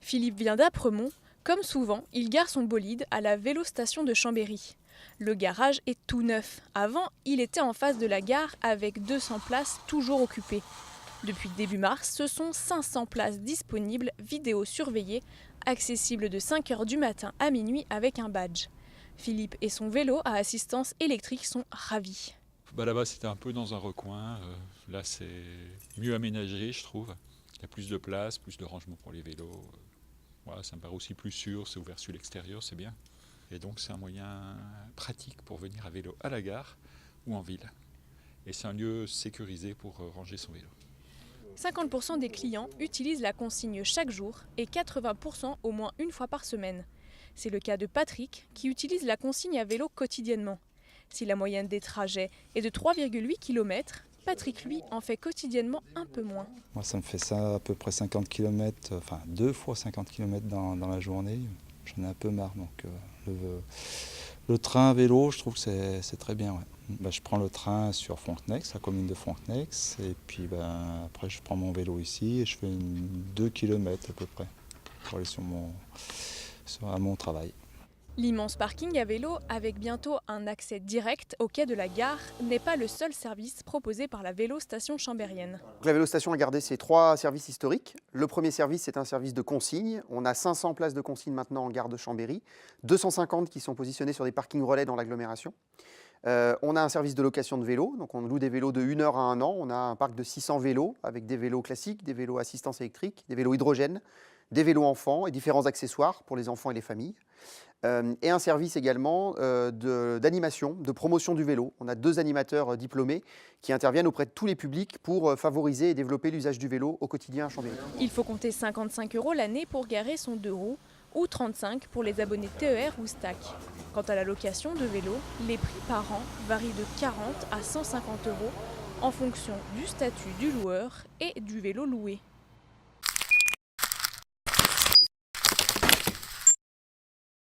Philippe vient d'Apremont. Comme souvent, il gare son bolide à la vélostation de Chambéry. Le garage est tout neuf. Avant, il était en face de la gare avec 200 places toujours occupées. Depuis début mars, ce sont 500 places disponibles, vidéo-surveillées, accessibles de 5 h du matin à minuit avec un badge. Philippe et son vélo à assistance électrique sont ravis. Là-bas, c'était un peu dans un recoin. Là, c'est mieux aménagé, je trouve. Il y a plus de place, plus de rangement pour les vélos. Voilà, ça me paraît aussi plus sûr, c'est ouvert sur l'extérieur, c'est bien. Et donc, c'est un moyen pratique pour venir à vélo à la gare ou en ville. Et c'est un lieu sécurisé pour ranger son vélo. 50% des clients utilisent la consigne chaque jour et 80% au moins une fois par semaine. C'est le cas de Patrick qui utilise la consigne à vélo quotidiennement. Si la moyenne des trajets est de 3,8 km, Patrick, lui, en fait quotidiennement un peu moins. Moi, ça me fait ça à peu près 50 km, enfin 2 fois 50 km dans la journée. J'en ai un peu marre, donc le train à vélo, je trouve que c'est très bien. Ouais. Je prends le train sur Fontenex, la commune de Fontenex, et puis après je prends mon vélo ici et je fais 2 km à peu près pour aller à mon travail. L'immense parking à vélo, avec bientôt un accès direct au quai de la gare, n'est pas le seul service proposé par la vélostation chambérienne. La vélostation a gardé ses 3 services historiques. Le premier service, c'est un service de consigne. On a 500 places de consigne maintenant en gare de Chambéry, 250 qui sont positionnées sur des parkings relais dans l'agglomération. On a un service de location de vélos, donc on loue des vélos de 1 heure à 1 an. On a un parc de 600 vélos avec des vélos classiques, des vélos assistance électrique, des vélos hydrogène, des vélos enfants et différents accessoires pour les enfants et les familles. Et un service également d'animation, de promotion du vélo. On a 2 animateurs diplômés qui interviennent auprès de tous les publics pour favoriser et développer l'usage du vélo au quotidien à Chambéry. Il faut compter 55 € l'année pour garer son 2 roues ou 35 pour les abonnés TER ou STAC. Quant à la location de vélo, les prix par an varient de 40 à 150 € en fonction du statut du loueur et du vélo loué.